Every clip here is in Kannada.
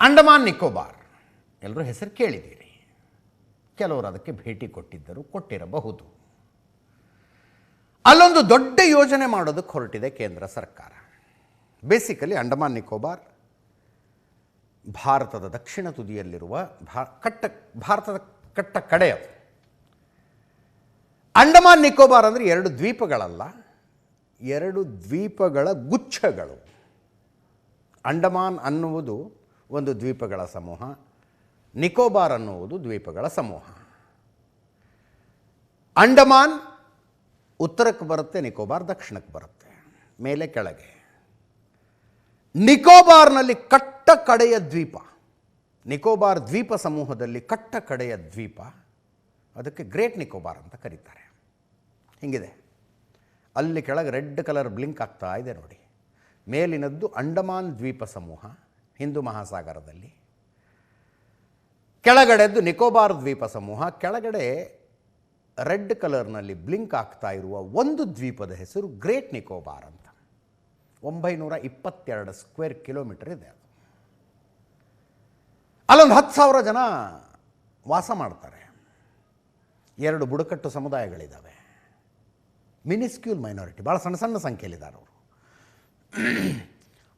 ಅಂಡಮಾನ್ ನಿಕೋಬಾರ್ ಎಲ್ಲರೂ ಹೆಸರು ಕೇಳಿದ್ದೀರಿ, ಕೆಲವರು ಅದಕ್ಕೆ ಭೇಟಿ ಕೊಟ್ಟಿರಬಹುದು. ಅಲ್ಲೊಂದು ದೊಡ್ಡ ಯೋಜನೆ ಮಾಡೋದಕ್ಕೆ ಹೊರಟಿದೆ ಕೇಂದ್ರ ಸರ್ಕಾರ. ಬೇಸಿಕಲಿ ಅಂಡಮಾನ್ ನಿಕೋಬಾರ್ ಭಾರತದ ದಕ್ಷಿಣ ತುದಿಯಲ್ಲಿರುವ ಭಾರತದ ಕಟ್ಟ ಕಡೆಯದು. ಅಂಡಮಾನ್ ನಿಕೋಬಾರ್ ಅಂದರೆ ಎರಡು ದ್ವೀಪಗಳಲ್ಲ, ಎರಡು ದ್ವೀಪಗಳ ಗುಚ್ಛಗಳು. ಅಂಡಮಾನ್ ಅನ್ನುವುದು ಒಂದು ದ್ವೀಪಗಳ ಸಮೂಹ, ನಿಕೋಬಾರ್ ಅನ್ನುವುದು ದ್ವೀಪಗಳ ಸಮೂಹ. ಅಂಡಮಾನ್ ಉತ್ತರಕ್ಕೆ ಬರುತ್ತೆ, ನಿಕೋಬಾರ್ ದಕ್ಷಿಣಕ್ಕೆ ಬರುತ್ತೆ, ಮೇಲೆ ಕೆಳಗೆ. ನಿಕೋಬಾರ್ನಲ್ಲಿ ಕಟ್ಟ ಕಡೆಯ ದ್ವೀಪ, ನಿಕೋಬಾರ್ ದ್ವೀಪ ಸಮೂಹದಲ್ಲಿ ಕಟ್ಟ ಕಡೆಯ ದ್ವೀಪ, ಅದಕ್ಕೆ ಗ್ರೇಟ್ ನಿಕೋಬಾರ್ ಅಂತ ಕರೀತಾರೆ. ಹಿಂಗಿದೆ, ಅಲ್ಲಿ ಕೆಳಗೆ ರೆಡ್ ಕಲರ್ ಬ್ಲಿಂಕ್ ಆಗ್ತಾ ಇದೆ ನೋಡಿ. ಮೇಲಿನದ್ದು ಅಂಡಮಾನ್ ದ್ವೀಪ ಸಮೂಹ ಹಿಂದೂ ಮಹಾಸಾಗರದಲ್ಲಿ, ಕೆಳಗಡೆದ್ದು ನಿಕೋಬಾರ್ ದ್ವೀಪ ಸಮೂಹ. ಕೆಳಗಡೆ ರೆಡ್ ಕಲರ್ನಲ್ಲಿ ಬ್ಲಿಂಕ್ ಆಗ್ತಾ ಇರುವ ಒಂದು ದ್ವೀಪದ ಹೆಸರು ಗ್ರೇಟ್ ನಿಕೋಬಾರ್ ಅಂತ. 922 ಸ್ಕ್ವೇರ್ ಕಿಲೋಮೀಟರ್ ಇದೆ ಅದು. ಅಲ್ಲೊಂದು 10,000 ಜನ ವಾಸ ಮಾಡ್ತಾರೆ. 2 ಬುಡಕಟ್ಟು ಸಮುದಾಯಗಳಿದ್ದಾವೆ, ಮಿನಿಸ್ಕ್ಯೂಲ್ ಮೈನಾರಿಟಿ, ಭಾಳ ಸಣ್ಣ ಸಣ್ಣ ಸಂಖ್ಯೆಯಲ್ಲಿದ್ದಾರೆ ಅವರು.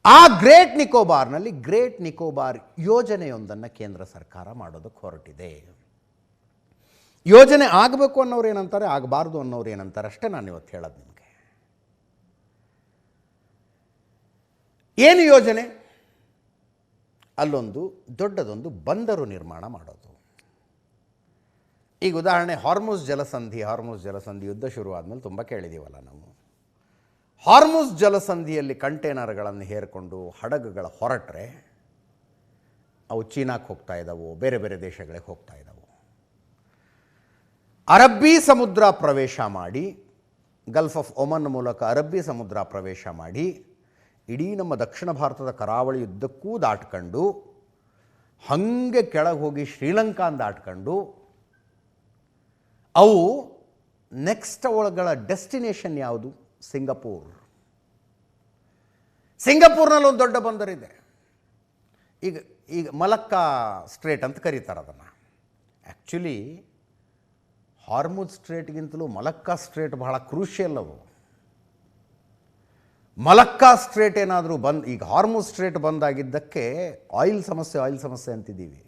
ಆ ಗ್ರೇಟ್ ನಿಕೋಬಾರ್ನಲ್ಲಿ ಗ್ರೇಟ್ ನಿಕೋಬಾರ್ ಯೋಜನೆಯೊಂದನ್ನು ಕೇಂದ್ರ ಸರ್ಕಾರ ಮಾಡೋದಕ್ಕೆ ಹೊರಟಿದೆ. ಯೋಜನೆ ಆಗಬೇಕು ಅನ್ನೋರು ಏನಂತಾರೆ, ಆಗಬಾರ್ದು ಅನ್ನೋರು ಏನಂತಾರೆ, ಅಷ್ಟೇ ನಾನು ಇವತ್ತು ಹೇಳೋದು ನಿಮಗೆ. ಏನು ಯೋಜನೆ? ಅಲ್ಲೊಂದು ದೊಡ್ಡದೊಂದು ಬಂದರು ನಿರ್ಮಾಣ ಮಾಡೋದು. ಈಗ ಉದಾಹರಣೆ ಹಾರ್ಮುಜ್ ಜಲಸಂಧಿ ಯುದ್ಧ ಶುರುವಾದ್ಮೇಲೆ ತುಂಬ ಕೇಳಿದ್ದೀವಲ್ಲ ನಾವು. ಹಾರ್ಮುಜ್ ಜಲಸಂಧಿಯಲ್ಲಿ ಕಂಟೈನರ್ಗಳನ್ನು ಹೇರಿಕೊಂಡು ಹಡಗುಗಳ ಹೊರಟ್ರೆ ಅವು ಚೀನಾಕ್ಕೆ ಹೋಗ್ತಾ ಇದ್ದಾವೆ, ಬೇರೆ ಬೇರೆ ದೇಶಗಳಿಗೆ ಹೋಗ್ತಾ ಇದ್ದಾವೆ. ಅರಬ್ಬಿ ಸಮುದ್ರ ಪ್ರವೇಶ ಮಾಡಿ, ಗಲ್ಫ್ ಆಫ್ ಒಮನ್ ಮೂಲಕ ಅರಬ್ಬಿ ಸಮುದ್ರ ಪ್ರವೇಶ ಮಾಡಿ, ಇಡೀ ನಮ್ಮ ದಕ್ಷಿಣ ಭಾರತದ ಕರಾವಳಿ ಯುದ್ಧಕ್ಕೂ ದಾಟ್ಕೊಂಡು ಹಾಗೆ ಕೆಳಗೆ ಹೋಗಿ ಶ್ರೀಲಂಕಾನ್ ದಾಟ್ಕೊಂಡು ಅವು ನೆಕ್ಸ್ಟ್ ಅವುಗಳ ಡೆಸ್ಟಿನೇಷನ್ ಯಾವುದು? ಸಿಂಗಪೂರ್. ಸಿಂಗಪೂರ್ನಲ್ಲಿ ಒಂದು ದೊಡ್ಡ ಬಂದರಿದೆ. ಈಗ ಮಲಕ್ಕಾ ಸ್ಟ್ರೇಟ್ ಅಂತ ಕರೀತಾರೆ ಅದನ್ನು. ಆ್ಯಕ್ಚುಲಿ ಹಾರ್ಮುಜ್ ಸ್ಟ್ರೇಟ್ಗಿಂತಲೂ ಮಲಕ್ಕಾ ಸ್ಟ್ರೇಟ್ ಬಹಳ ಕ್ರೂಷಿಯಲ್. ಅವು ಮಲಕ್ಕಾ ಸ್ಟ್ರೇಟ್ ಏನಾದರೂ ಈಗ ಹಾರ್ಮುಜ್ ಸ್ಟ್ರೇಟ್ ಬಂದಾಗಿದ್ದಕ್ಕೆ ಆಯಿಲ್ ಸಮಸ್ಯೆ ಅಂತಿದ್ದೀವಿ.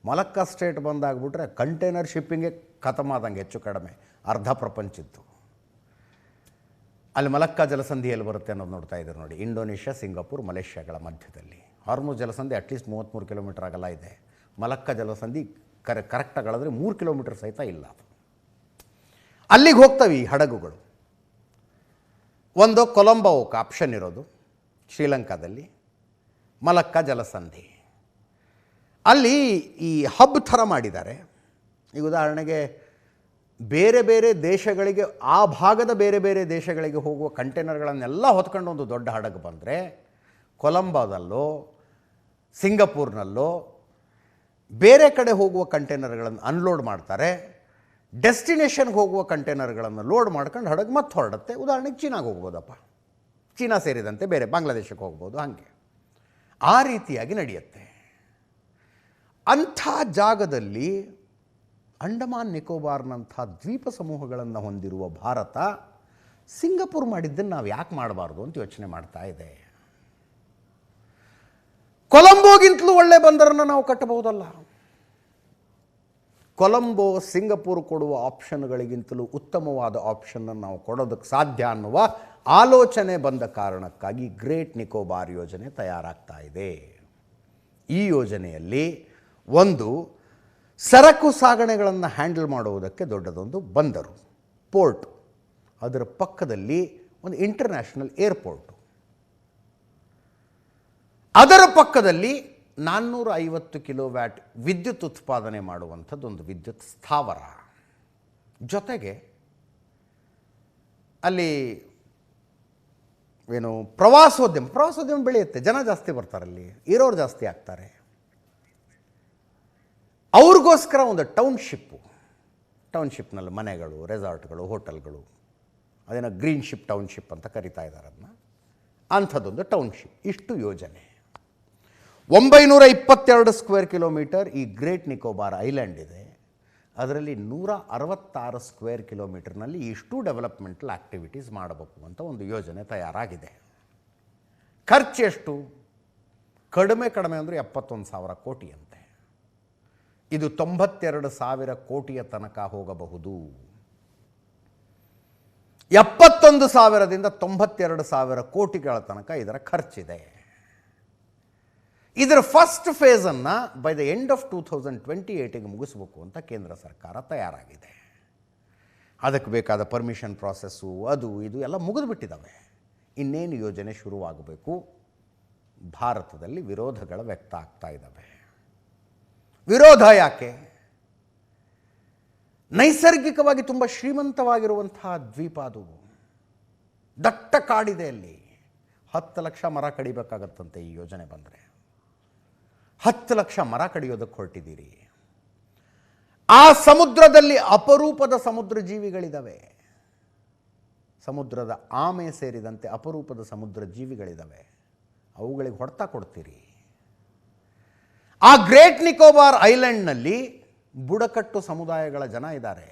ಮಲಕ್ಕಾ ಸ್ಟ್ರೇಟ್ ಬಂದಾಗ್ಬಿಟ್ರೆ ಕಂಟೈನರ್ ಶಿಪ್ಪಿಂಗೇ ಖತಮಾದಂಗೆ, ಹೆಚ್ಚು ಕಡಿಮೆ ಅರ್ಧ ಪ್ರಪಂಚದ್ದು. ಅಲ್ಲಿ ಮಲಕ್ಕಾ ಜಲಸಂಧಿಯಲ್ಲಿ ಬರುತ್ತೆ ಅನ್ನೋದು ನೋಡ್ತಾ ಇದ್ದಾರೆ ನೋಡಿ. ಇಂಡೋನೇಷ್ಯಾ, ಸಿಂಗಪೂರ್, ಮಲೇಷ್ಯಾಗಳ ಮಧ್ಯದಲ್ಲಿ ಅಟ್ಲೀಸ್ಟ್ 33 ಕಿಲೋಮೀಟರ್ ಅಗಲ ಇದೆ. ಮಲಕ್ಕಾ ಜಲಸಂಧಿ ಕರೆಕ್ಟಾಗಿ ಹೇಳಿದ್ರೆ 3 ಕಿಲೋಮೀಟರ್ ಸಹಿತ ಇಲ್ಲ. ಅದು ಅಲ್ಲಿಗೆ ಹೋಗ್ತವೆ ಈ ಹಡಗುಗಳು. ಒಂದು ಕೊಲಂಬೋಕ್ಕೆ ಆಪ್ಷನ್ ಇರೋದು ಶ್ರೀಲಂಕಾದಲ್ಲಿ, ಮಲಕ್ಕಾ ಜಲಸಂಧಿ. ಅಲ್ಲಿ ಈ ಹಬ್ ಥರ ಮಾಡಿದ್ದಾರೆ. ಈಗ ಉದಾಹರಣೆಗೆ ಬೇರೆ ಬೇರೆ ದೇಶಗಳಿಗೆ, ಆ ಭಾಗದ ಬೇರೆ ಬೇರೆ ದೇಶಗಳಿಗೆ ಹೋಗುವ ಕಂಟೈನರ್ಗಳನ್ನೆಲ್ಲ ಹೊತ್ಕೊಂಡು ಒಂದು ದೊಡ್ಡ ಹಡಗು ಬಂದರೆ ಕೊಲಂಬೋದಲ್ಲೋ ಸಿಂಗಪೂರ್ನಲ್ಲೋ ಬೇರೆ ಕಡೆ ಹೋಗುವ ಕಂಟೈನರ್ಗಳನ್ನು ಅನ್ಲೋಡ್ ಮಾಡ್ತಾರೆ. ಡೆಸ್ಟಿನೇಷನ್ಗೆ ಹೋಗುವ ಕಂಟೈನರ್ಗಳನ್ನು ಲೋಡ್ ಮಾಡ್ಕೊಂಡು ಹಡಗು ಮತ್ತೆ ಹೊರಡುತ್ತೆ. ಉದಾಹರಣೆಗೆ ಚೀನಾಗೆ ಹೋಗ್ಬೋದಪ್ಪ, ಚೀನಾ ಸೇರಿದಂತೆ ಬೇರೆ ಬಾಂಗ್ಲಾದೇಶಕ್ಕೆ ಹೋಗ್ಬೋದು. ಹಾಗೆ ಆ ರೀತಿಯಾಗಿ ನಡೆಯುತ್ತೆ. ಅಂಥ ಜಾಗದಲ್ಲಿ ಅಂಡಮಾನ್ ನಿಕೋಬಾರ್ನಂಥ ದ್ವೀಪ ಸಮೂಹಗಳನ್ನು ಹೊಂದಿರುವ ಭಾರತ ಸಿಂಗಪೂರ್ ಮಾಡಿದ್ದನ್ನು ನಾವು ಯಾಕೆ ಮಾಡಬಾರ್ದು ಅಂತ ಯೋಚನೆ ಮಾಡ್ತಾ ಇದೆ. ಕೊಲಂಬೋಗಿಂತಲೂ ಒಳ್ಳೆ ಬಂದರನ್ನು ನಾವು ಕಟ್ಟಬಹುದಲ್ಲ. ಕೊಲಂಬೋ ಸಿಂಗಪೂರ್ ಕೊಡುವ ಆಪ್ಷನ್ಗಳಿಗಿಂತಲೂ ಉತ್ತಮವಾದ ಆಪ್ಷನ್ನನ್ನು ನಾವು ಕೊಡೋದಕ್ಕೆ ಸಾಧ್ಯ ಅನ್ನುವ ಆಲೋಚನೆ ಬಂದ ಕಾರಣಕ್ಕಾಗಿ ಗ್ರೇಟ್ ನಿಕೋಬಾರ್ ಯೋಜನೆ ತಯಾರಾಗ್ತಾ ಇದೆ. ಈ ಯೋಜನೆಯಲ್ಲಿ ಒಂದು ಸರಕು ಸಾಗಣೆಗಳನ್ನು ಹ್ಯಾಂಡಲ್ ಮಾಡುವುದಕ್ಕೆ ದೊಡ್ಡದೊಂದು ಬಂದರು, ಪೋರ್ಟ್, ಅದರ ಪಕ್ಕದಲ್ಲಿ ಒಂದು ಇಂಟರ್ನ್ಯಾಷನಲ್ ಏರ್ಪೋರ್ಟು, ಅದರ ಪಕ್ಕದಲ್ಲಿ 450 ಕಿಲೋವ್ಯಾಟ್ ವಿದ್ಯುತ್ ಉತ್ಪಾದನೆ ಮಾಡುವಂಥದ್ದೊಂದು ವಿದ್ಯುತ್ ಸ್ಥಾವರ, ಜೊತೆಗೆ ಅಲ್ಲಿ ಏನು ಪ್ರವಾಸೋದ್ಯಮ ಬೆಳೆಯುತ್ತೆ. ಜನ ಜಾಸ್ತಿ ಬರ್ತಾರಲ್ಲಿ, ಇರೋರು ಜಾಸ್ತಿ ಆಗ್ತಾರೆ. ಅವ್ರಿಗೋಸ್ಕರ ಒಂದು ಟೌನ್ಶಿಪ್ನಲ್ಲಿ ಮನೆಗಳು, ರೆಸಾರ್ಟ್ಗಳು, ಹೋಟೆಲ್ಗಳು, ಅದೇನೋ ಗ್ರೀನ್ ಶಿಪ್ ಟೌನ್ಶಿಪ್ ಅಂತ ಕರಿತಾ ಇದ್ದಾರೆ ಅದನ್ನ, ಅಂಥದ್ದೊಂದು ಟೌನ್ಶಿಪ್. ಇಷ್ಟು ಯೋಜನೆ. 922 ಸ್ಕ್ವೇರ್ ಕಿಲೋಮೀಟರ್ ಈ ಗ್ರೇಟ್ ನಿಕೋಬಾರ್ ಐಲ್ಯಾಂಡ್ ಇದೆ. ಅದರಲ್ಲಿ 166 ಸ್ಕ್ವೇರ್ ಕಿಲೋಮೀಟರ್ನಲ್ಲಿ ಇಷ್ಟು ಡೆವಲಪ್ಮೆಂಟಲ್ ಆ್ಯಕ್ಟಿವಿಟೀಸ್ ಮಾಡಬೇಕು ಅಂತ ಒಂದು ಯೋಜನೆ ತಯಾರಾಗಿದೆ. ಖರ್ಚು ಎಷ್ಟು? ಕಡಿಮೆ ಅಂದರೆ 71,000 ಕೋಟಿ ಅಂತೆ. ಇದು 92,000 ಕೋಟಿಯ ತನಕ ಹೋಗಬಹುದು. 71,000ದಿಂದ 92,000 ಕೋಟಿಗಳ ತನಕ ಇದರ ಖರ್ಚಿದೆ. ಇದರ ಫಸ್ಟ್ ಫೇಸನ್ನು ಬೈ ದ ಎಂಡ್ ಆಫ್ 2028ಗೆ ಮುಗಿಸ್ಬೇಕು ಅಂತ ಕೇಂದ್ರ ಸರ್ಕಾರ ತಯಾರಾಗಿದೆ. ಅದಕ್ಕೆ ಬೇಕಾದ ಪರ್ಮಿಷನ್ ಪ್ರಾಸೆಸ್ಸು ಅದು ಇದು ಎಲ್ಲ ಮುಗಿದುಬಿಟ್ಟಿದ್ದಾವೆ. ಇನ್ನೇನು ಯೋಜನೆ ಶುರುವಾಗಬೇಕು. ಭಾರತದಲ್ಲಿ ವಿರೋಧಗಳು ವ್ಯಕ್ತ ಆಗ್ತಾ ಇದ್ದಾವೆ. ವಿರೋಧ ಯಾಕೆ? ನೈಸರ್ಗಿಕವಾಗಿ ತುಂಬ ಶ್ರೀಮಂತವಾಗಿರುವಂತಹ ದ್ವೀಪ ಅದು. ದಟ್ಟ ಕಾಡಿದೆ ಅಲ್ಲಿ. 10 ಲಕ್ಷ ಮರ ಕಡಿಬೇಕಾಗತ್ತಂತೆ ಈ ಯೋಜನೆ ಬಂದರೆ. 10 ಲಕ್ಷ ಮರ ಕಡಿಯೋದಕ್ಕೆ ಹೊರಟಿದ್ದೀರಿ. ಆ ಸಮುದ್ರದಲ್ಲಿ ಅಪರೂಪದ ಸಮುದ್ರ ಜೀವಿಗಳಿದ್ದಾವೆ. ಸಮುದ್ರದ ಆಮೆ ಸೇರಿದಂತೆ ಅಪರೂಪದ ಸಮುದ್ರ ಜೀವಿಗಳಿದ್ದಾವೆ. ಅವುಗಳಿಗೆ ಹೊಡೆತ ಕೊಡ್ತೀರಿ. ಆ ಗ್ರೇಟ್ ನಿಕೋಬಾರ್ ಐಲ್ಯಾಂಡ್ನಲ್ಲಿ ಬುಡಕಟ್ಟು ಸಮುದಾಯಗಳ ಜನ ಇದ್ದಾರೆ.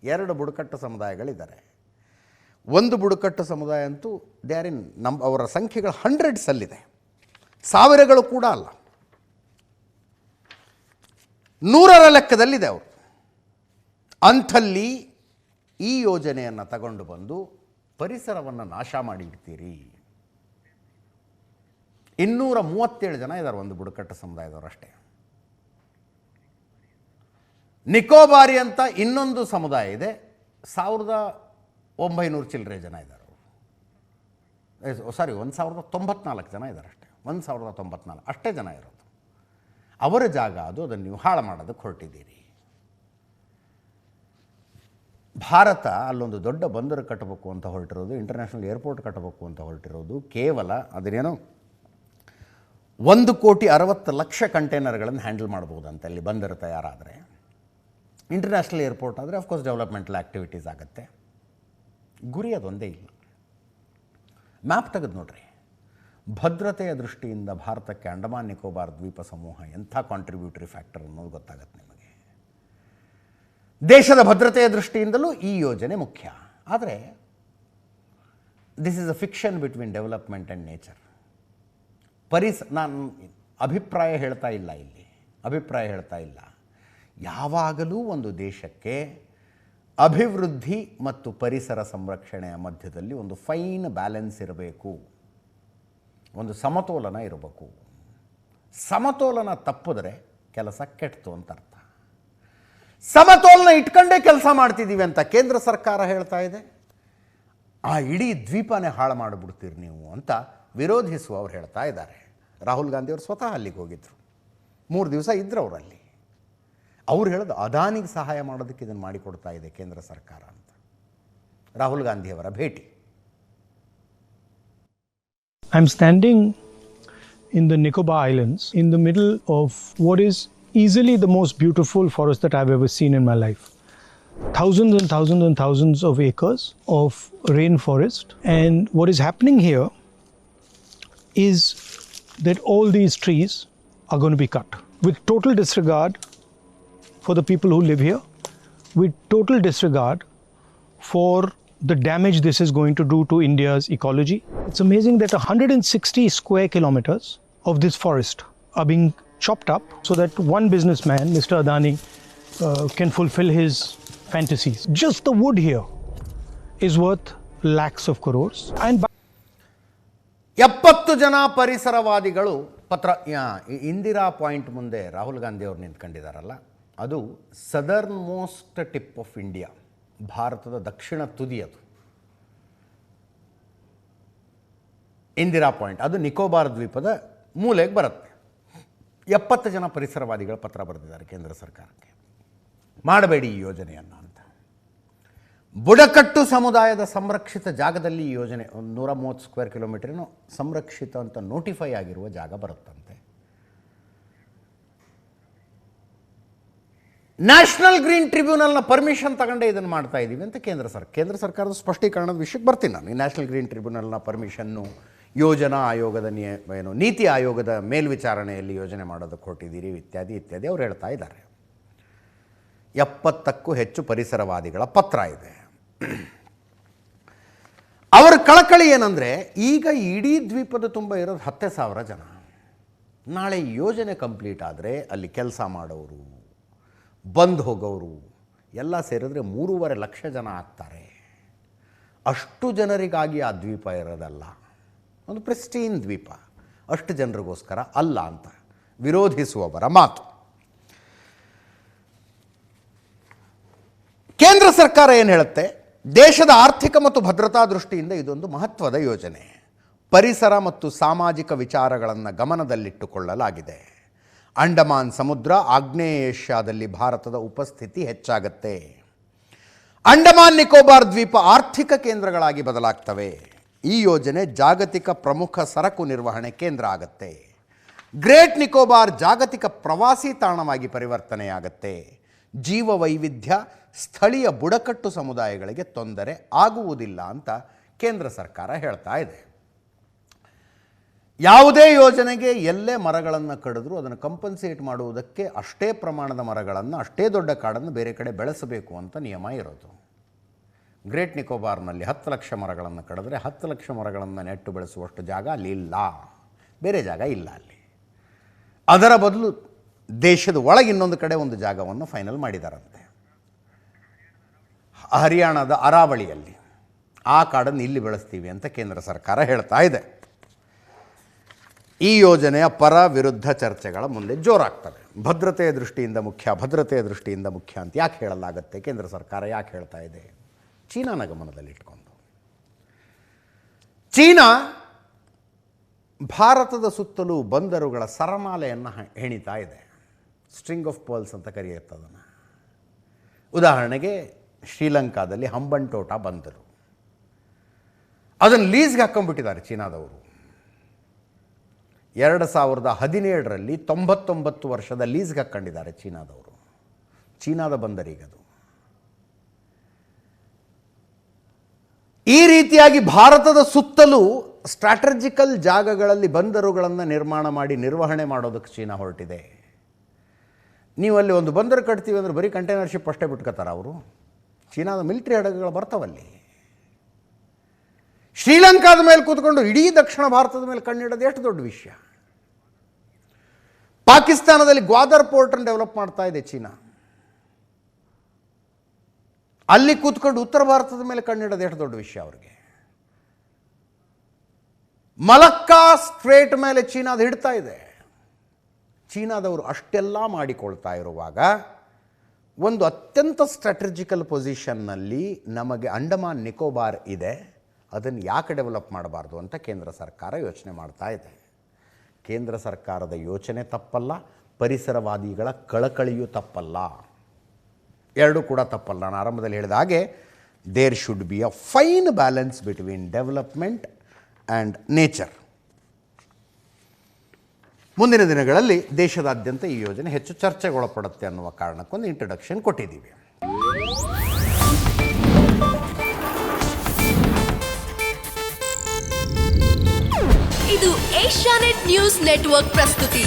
2 ಬುಡಕಟ್ಟು ಸಮುದಾಯಗಳಿದ್ದಾರೆ. ಒಂದು ಬುಡಕಟ್ಟು ಸಮುದಾಯ ಅಂತೂ ದೇ ಆರ್ ಇನ್ ಅವರ ಸಂಖ್ಯೆಗಳು 100ಸಲ್ಲಿದೆ, ಸಾವಿರಗಳು ಕೂಡ ಅಲ್ಲ, 100ರ ಲೆಕ್ಕದಲ್ಲಿದೆ ಅವರು. ಅಂಥಲ್ಲಿ ಈ ಯೋಜನೆಯನ್ನು ತಗೊಂಡು ಬಂದು ಪರಿಸರವನ್ನು ನಾಶ ಮಾಡಿಡ್ತೀರಿ. 237 ಜನ ಇದ್ದಾರೆ ಒಂದು ಬುಡಕಟ್ಟು ಸಮುದಾಯದವರು ಅಷ್ಟೇ. ನಿಕೋಬಾರಿ ಅಂತ ಇನ್ನೊಂದು ಸಮುದಾಯ ಇದೆ, 1900 ಚಿಲ್ಲರೆ ಜನ ಇದ್ದಾರೆ ಅವರು. 1094 ಜನ ಇದ್ದಾರೆ ಅಷ್ಟೇ. 1094 ಅಷ್ಟೇ ಜನ ಇರೋದು. ಅವರ ಜಾಗ ಅದು. ಅದನ್ನು ನೀವು ಹಾಳು ಮಾಡೋದಕ್ಕೆ ಹೊರಟಿದ್ದೀರಿ. ಭಾರತ ಅಲ್ಲೊಂದು ದೊಡ್ಡ ಬಂದರು ಕಟ್ಟಬೇಕು ಅಂತ ಹೊರಟಿರೋದು, ಇಂಟರ್ನ್ಯಾಷನಲ್ ಏರ್ಪೋರ್ಟ್ ಕಟ್ಟಬೇಕು ಅಂತ ಹೊರಟಿರೋದು ಕೇವಲ ಅದನ್ನೇನೋ 1,60,00,000 ಕಂಟೈನರ್ಗಳನ್ನು ಹ್ಯಾಂಡಲ್ ಮಾಡ್ಬೋದಂತ ಅಲ್ಲಿ ಬಂದರು ತಯಾರಾದರೆ. ಇಂಟರ್ನ್ಯಾಷನಲ್ ಏರ್ಪೋರ್ಟ್ ಆದರೆ ಅಫ್ಕೋರ್ಸ್ ಡೆವಲಪ್ಮೆಂಟಲ್ ಆ್ಯಕ್ಟಿವಿಟೀಸ್ ಆಗುತ್ತೆ. ಗುರಿ ಅದೊಂದೇ ಇಲ್ಲ. ಮ್ಯಾಪ್ ತೆಗೆದು ನೋಡ್ರಿ. ಭದ್ರತೆಯ ದೃಷ್ಟಿಯಿಂದ ಭಾರತಕ್ಕೆ ಅಂಡಮಾನ್ ನಿಕೋಬಾರ್ ದ್ವೀಪ ಸಮೂಹ ಎಂಥ ಕಾಂಟ್ರಿಬ್ಯೂಟರಿ ಫ್ಯಾಕ್ಟರ್ ಅನ್ನೋದು ಗೊತ್ತಾಗುತ್ತೆ ನಿಮಗೆ. ದೇಶದ ಭದ್ರತೆಯ ದೃಷ್ಟಿಯಿಂದಲೂ ಈ ಯೋಜನೆ ಮುಖ್ಯ. ಆದರೆ this is a fiction between development and nature. ನಾನು ಅಭಿಪ್ರಾಯ ಹೇಳ್ತಾ ಇಲ್ಲ. ಯಾವಾಗಲೂ ಒಂದು ದೇಶಕ್ಕೆ ಅಭಿವೃದ್ಧಿ ಮತ್ತು ಪರಿಸರ ಸಂರಕ್ಷಣೆಯ ಮಧ್ಯದಲ್ಲಿ ಒಂದು ಫೈನ್ ಬ್ಯಾಲೆನ್ಸ್ ಇರಬೇಕು, ಒಂದು ಸಮತೋಲನ ಇರಬೇಕು. ಸಮತೋಲನ ತಪ್ಪಿದ್ರೆ ಕೆಲಸ ಕೆಡ್ತು ಅಂತ ಅರ್ಥ. ಸಮತೋಲನ ಇಟ್ಕೊಂಡೇ ಕೆಲಸ ಮಾಡ್ತಿದ್ದೀವಿ ಅಂತ ಕೇಂದ್ರ ಸರ್ಕಾರ ಹೇಳ್ತಾ ಇದೆ. ಆ ಇಡೀ ದ್ವೀಪನೇ ಹಾಳು ಮಾಡಿಬಿಡ್ತೀರಿ ನೀವು ಅಂತ ವಿರೋಧಿಸುವವರು ಹೇಳ್ತಾ ಇದ್ದಾರೆ. ರಾಹುಲ್ ಗಾಂಧಿಯವರು ಸ್ವತಃ ಅಲ್ಲಿಗೆ ಹೋಗಿದ್ದರು. 3 ದಿವಸ ಇದ್ದರು ಅವರಲ್ಲಿ. ಅವ್ರು ಹೇಳೋದು ಅದಾನಿಗೆ ಸಹಾಯ ಮಾಡೋದಕ್ಕೆ ಇದನ್ನು ಮಾಡಿಕೊಡ್ತಾ ಇದೆ ಕೇಂದ್ರ ಸರ್ಕಾರ ಅಂತ. ರಾಹುಲ್ ಗಾಂಧಿಯವರ ಭೇಟಿ. I'm standing in the Nicobar Islands in the middle of what is easily the most beautiful forest that I've ever seen in my life. Thousands and thousands and thousands of acres of rainforest, and what is happening here is that all these trees are going to be cut with total disregard for the people who live here, with total disregard for the damage this is going to do to India's ecology. It's amazing that 160 square kilometers of this forest are being chopped up so that one businessman, Mr. Adani, can fulfill his fantasies. Just the wood here is worth lakhs of crores. And 70 ಜನ ಪರಿಸರವಾದಿಗಳು ಇಂದಿರಾ ಪಾಯಿಂಟ್ ಮುಂದೆ ರಾಹುಲ್ ಗಾಂಧಿ ಅವರು ನಿಂತ್ಕೊಂಡಿದ್ದಾರಲ್ಲ, ಅದು southern most tip of India, ಭಾರತದ ದಕ್ಷಿಣ ತುದಿ. ಅದು ಇಂದಿರಾ ಪಾಯಿಂಟ್, ಅದು ನಿಕೋಬಾರ್ ದ್ವೀಪದ ಮೂಲೆಗೆ ಬರುತ್ತೆ. 70 ಜನ ಪರಿಸರವಾದಿಗಳು ಪತ್ರ ಬರೆದಿದ್ದಾರೆ ಕೇಂದ್ರ ಸರ್ಕಾರಕ್ಕೆ, ಮಾಡಬೇಡಿ ಈ ಯೋಜನೆಯನ್ನು ಅಂತ. ಬುಡಕಟ್ಟು ಸಮುದಾಯದ ಸಂರಕ್ಷಿತ ಜಾಗದಲ್ಲಿ ಈ ಯೋಜನೆ 130 ಸ್ಕ್ವೇರ್ ಕಿಲೋಮೀಟರ್ನು ಸಂರಕ್ಷಿತ ಅಂತ ನೋಟಿಫೈ ಆಗಿರುವ ಜಾಗ ಬರುತ್ತಂತೆ. ನ್ಯಾಷನಲ್ ಗ್ರೀನ್ ಟ್ರಿಬ್ಯುನಲ್ನ ಪರ್ಮಿಷನ್ ತಗೊಂಡೇ ಇದನ್ನು ಮಾಡ್ತಾ ಇದ್ದೀವಿ ಅಂತ ಕೇಂದ್ರ ಸರ್ಕಾರದ ಸ್ಪಷ್ಟೀಕರಣದ ವಿಷಯಕ್ಕೆ ಬರ್ತೀನಿ ನಾನು. ಈ ನ್ಯಾಷನಲ್ ಗ್ರೀನ್ ಟ್ರಿಬ್ಯುನಲ್ನ ಪರ್ಮಿಷನ್ನು ಯೋಜನಾ ಆಯೋಗದ ನೀತಿ ಆಯೋಗದ ಮೇಲ್ವಿಚಾರಣೆಯಲ್ಲಿ ಯೋಜನೆ ಮಾಡೋದಕ್ಕೆ ಹೊರಟಿದ್ದೀರಿ ಇತ್ಯಾದಿ ಇತ್ಯಾದಿ ಅವ್ರು ಹೇಳ್ತಾ ಇದ್ದಾರೆ. 70ಕ್ಕೂ ಹೆಚ್ಚು ಪರಿಸರವಾದಿಗಳ ಪತ್ರ ಇದೆ. ಅವರ ಕಳಕಳಿ ಏನಂದರೆ, ಈಗ ಇಡೀ ದ್ವೀಪದ ತುಂಬ ಇರೋದು 10,000 ಜನ. ನಾಳೆ ಯೋಜನೆ ಕಂಪ್ಲೀಟ್ ಆದರೆ ಅಲ್ಲಿ ಕೆಲಸ ಮಾಡೋರು, ಬಂದು ಹೋಗೋರು ಎಲ್ಲ ಸೇರಿದ್ರೆ 3.5 ಲಕ್ಷ ಜನ ಆಗ್ತಾರೆ. ಅಷ್ಟು ಜನರಿಗಾಗಿ ಆ ದ್ವೀಪ ಇರೋದಲ್ಲ, ಒಂದು ಪ್ರೆಸ್ಟೀನ್ ದ್ವೀಪ, ಅಷ್ಟು ಜನರಿಗೋಸ್ಕರ ಅಲ್ಲ ಅಂತ ವಿರೋಧಿಸುವವರ ಮಾತು. ಕೇಂದ್ರ ಸರ್ಕಾರ ಏನು ಹೇಳುತ್ತೆ, ದೇಶದ ಆರ್ಥಿಕ ಮತ್ತು ಭದ್ರತಾ ದೃಷ್ಟಿಯಿಂದ ಇದೊಂದು ಮಹತ್ವದ ಯೋಜನೆ. ಪರಿಸರ ಮತ್ತು ಸಾಮಾಜಿಕ ವಿಚಾರಗಳನ್ನು ಗಮನದಲ್ಲಿಟ್ಟುಕೊಳ್ಳಲಾಗಿದೆ. ಅಂಡಮಾನ್ ಸಮುದ್ರ, ಆಗ್ನೇಯ ಏಷ್ಯಾದಲ್ಲಿ ಭಾರತದ ಉಪಸ್ಥಿತಿ ಹೆಚ್ಚಾಗುತ್ತೆ. ಅಂಡಮಾನ್ ನಿಕೋಬಾರ್ ದ್ವೀಪ ಆರ್ಥಿಕ ಕೇಂದ್ರಗಳಾಗಿ ಬದಲಾಗ್ತವೆ. ಈ ಯೋಜನೆ ಜಾಗತಿಕ ಪ್ರಮುಖ ಸರಕು ನಿರ್ವಹಣೆ ಕೇಂದ್ರ ಆಗುತ್ತೆ. ಗ್ರೇಟ್ ನಿಕೋಬಾರ್ ಜಾಗತಿಕ ಪ್ರವಾಸಿ ತಾಣವಾಗಿ ಪರಿವರ್ತನೆಯಾಗುತ್ತೆ. ಜೀವ ವೈವಿಧ್ಯ, ಸ್ಥಳೀಯ ಬುಡಕಟ್ಟು ಸಮುದಾಯಗಳಿಗೆ ತೊಂದರೆ ಆಗುವುದಿಲ್ಲ ಅಂತ ಕೇಂದ್ರ ಸರ್ಕಾರ ಹೇಳ್ತಾ ಇದೆ. ಯಾವುದೇ ಯೋಜನೆಗೆ ಎಲ್ಲೇ ಮರಗಳನ್ನು ಕಡಿದ್ರೂ ಅದನ್ನು ಕಂಪನ್ಸೇಟ್ ಮಾಡುವುದಕ್ಕೆ ಅಷ್ಟೇ ಪ್ರಮಾಣದ ಮರಗಳನ್ನು, ಅಷ್ಟೇ ದೊಡ್ಡ ಕಾಡನ್ನು ಬೇರೆ ಕಡೆ ಬೆಳೆಸಬೇಕು ಅಂತ ನಿಯಮ ಇರೋದು. ಗ್ರೇಟ್ ನಿಕೋಬಾರ್ನಲ್ಲಿ 10 ಲಕ್ಷ ಮರಗಳನ್ನು ಕಡಿದ್ರೆ 10 ಲಕ್ಷ ಮರಗಳನ್ನು ನೆಟ್ಟು ಬೆಳೆಸುವಷ್ಟು ಜಾಗ ಅಲ್ಲಿ ಇಲ್ಲ, ಬೇರೆ ಜಾಗ ಇಲ್ಲ ಅಲ್ಲಿ. ಅದರ ಬದಲು ದೇಶದ ಒಳಗೆ ಇನ್ನೊಂದು ಕಡೆ ಒಂದು ಜಾಗವನ್ನು ಫೈನಲ್ ಮಾಡಿದಾರಂತೆ, ಹರಿಯಾಣದ ಅರಾವಳಿಯಲ್ಲಿ. ಆ ಕಾಡನ್ನು ಇಲ್ಲಿ ಬೆಳೆಸ್ತೀವಿ ಅಂತ ಕೇಂದ್ರ ಸರ್ಕಾರ ಹೇಳ್ತಾ ಇದೆ. ಈ ಯೋಜನೆಯ ಪರ ವಿರುದ್ಧ ಚರ್ಚೆಗಳ ಮುಂದೆ ಜೋರಾಗ್ತವೆ. ಭದ್ರತೆಯ ದೃಷ್ಟಿಯಿಂದ ಮುಖ್ಯ ಅಂತ ಯಾಕೆ ಹೇಳಲಾಗುತ್ತೆ? ಕೇಂದ್ರ ಸರ್ಕಾರ ಯಾಕೆ ಹೇಳ್ತಾ ಇದೆ? ಚೀನಾನ ಗಮನದಲ್ಲಿಟ್ಕೊಂಡು. ಚೀನಾ ಭಾರತದ ಸುತ್ತಲೂ ಬಂದರುಗಳ ಸರಮಾಲೆಯನ್ನು ಹೆಣಿತಾ ಇದೆ. ಸ್ಟ್ರಿಂಗ್ ಆಫ್ ಪರ್ಲ್ಸ್ ಅಂತ ಕರೆಯುತ್ತೆ ಅದನ್ನು. ಉದಾಹರಣೆಗೆ ಶ್ರೀಲಂಕಾದಲ್ಲಿ ಹಂಬಂಟೋಟ ಬಂದರು, ಅದನ್ನು ಲೀಸ್ಗೆ ಹಾಕ್ಕೊಂಡ್ಬಿಟ್ಟಿದ್ದಾರೆ ಚೀನಾದವರು. 2017ರಲ್ಲಿ 99 ವರ್ಷದ ಲೀಸ್ಗೆ ಹಾಕ್ಕೊಂಡಿದ್ದಾರೆ ಚೀನಾದವರು. ಚೀನಾದ ಬಂದರಿಗದು. ಈ ರೀತಿಯಾಗಿ ಭಾರತದ ಸುತ್ತಲೂ ಸ್ಟ್ರಾಟಜಿಕಲ್ ಜಾಗಗಳಲ್ಲಿ ಬಂದರುಗಳನ್ನು ನಿರ್ಮಾಣ ಮಾಡಿ ನಿರ್ವಹಣೆ ಮಾಡೋದಕ್ಕೆ ಚೀನಾ ಹೊರಟಿದೆ. ನೀವು ಅಲ್ಲಿ ಒಂದು ಬಂದರು ಕಟ್ತೀವಿ ಅಂದರೆ ಬರೀ ಕಂಟೈನರ್ ಶಿಪ್ ಅಷ್ಟೇ ಬಿಟ್ಕೋತಾರೆ ಅವರು. ಚೀನಾದ ಮಿಲಿಟರಿ ಹಡಗುಗಳು ಬರ್ತಾವಲ್ಲಿ. ಶ್ರೀಲಂಕಾದ ಮೇಲೆ ಕೂತ್ಕೊಂಡು ಇಡೀ ದಕ್ಷಿಣ ಭಾರತದ ಮೇಲೆ ಕಣ್ಣಿಡೋದು ಎಷ್ಟು ದೊಡ್ಡ ವಿಷಯ. ಪಾಕಿಸ್ತಾನದಲ್ಲಿ ಗ್ವಾದರ್ ಪೋರ್ಟನ್ನು ಡೆವಲಪ್ ಮಾಡ್ತಾ ಇದೆ ಚೀನಾ. ಅಲ್ಲಿ ಕೂತ್ಕೊಂಡು ಉತ್ತರ ಭಾರತದ ಮೇಲೆ ಕಣ್ಣಿಡೋದು ಎಷ್ಟು ದೊಡ್ಡ ವಿಷಯ ಅವರಿಗೆ. ಮಲಕ್ಕಾ ಸ್ಟ್ರೇಟ್ ಮೇಲೆ ಚೀನಾದ ಹಿಡ್ತಾ ಇದೆ. ಚೀನಾದವರು ಅಷ್ಟೆಲ್ಲ ಮಾಡಿಕೊಳ್ತಾ ಇರುವಾಗ ಒಂದು ಅತ್ಯಂತ ಸ್ಟ್ರಾಟಜಿಕಲ್ ಪೊಸಿಷನ್ನಲ್ಲಿ ನಮಗೆ ಅಂಡಮಾನ್ ನಿಕೋಬಾರ್ ಇದೆ, ಅದನ್ನು ಯಾಕೆ ಡೆವಲಪ್ ಮಾಡಬಾರ್ದು ಅಂತ ಕೇಂದ್ರ ಸರ್ಕಾರ ಯೋಚನೆ ಮಾಡ್ತಾ ಇದೆ. ಕೇಂದ್ರ ಸರ್ಕಾರದ ಯೋಚನೆ ತಪ್ಪಲ್ಲ, ಪರಿಸರವಾದಿಗಳ ಕಳಕಳಿಯೂ ತಪ್ಪಲ್ಲ, ಎರಡೂ ಕೂಡ ತಪ್ಪಲ್ಲ. ನಾನು ಆರಂಭದಲ್ಲಿ ಹೇಳಿದ ಹಾಗೆ there should be a fine balance between development and nature. ಮುಂದಿನ ದಿನಗಳಲ್ಲಿ ದೇಶದಾದ್ಯಂತ ಈ ಯೋಜನೆ ಹೆಚ್ಚು ಚರ್ಚೆಗೊಳಪಡುತ್ತೆ ಅನ್ನುವ ಕಾರಣಕ್ಕೊಂದು ಇಂಟ್ರಡಕ್ಷನ್ ಕೊಟ್ಟಿದ್ದೀವಿ. ಇದು ಏಷ್ಯಾನೆಟ್ ನ್ಯೂಸ್ ನೆಟ್ವರ್ಕ್ ಪ್ರಸ್ತುತಿ.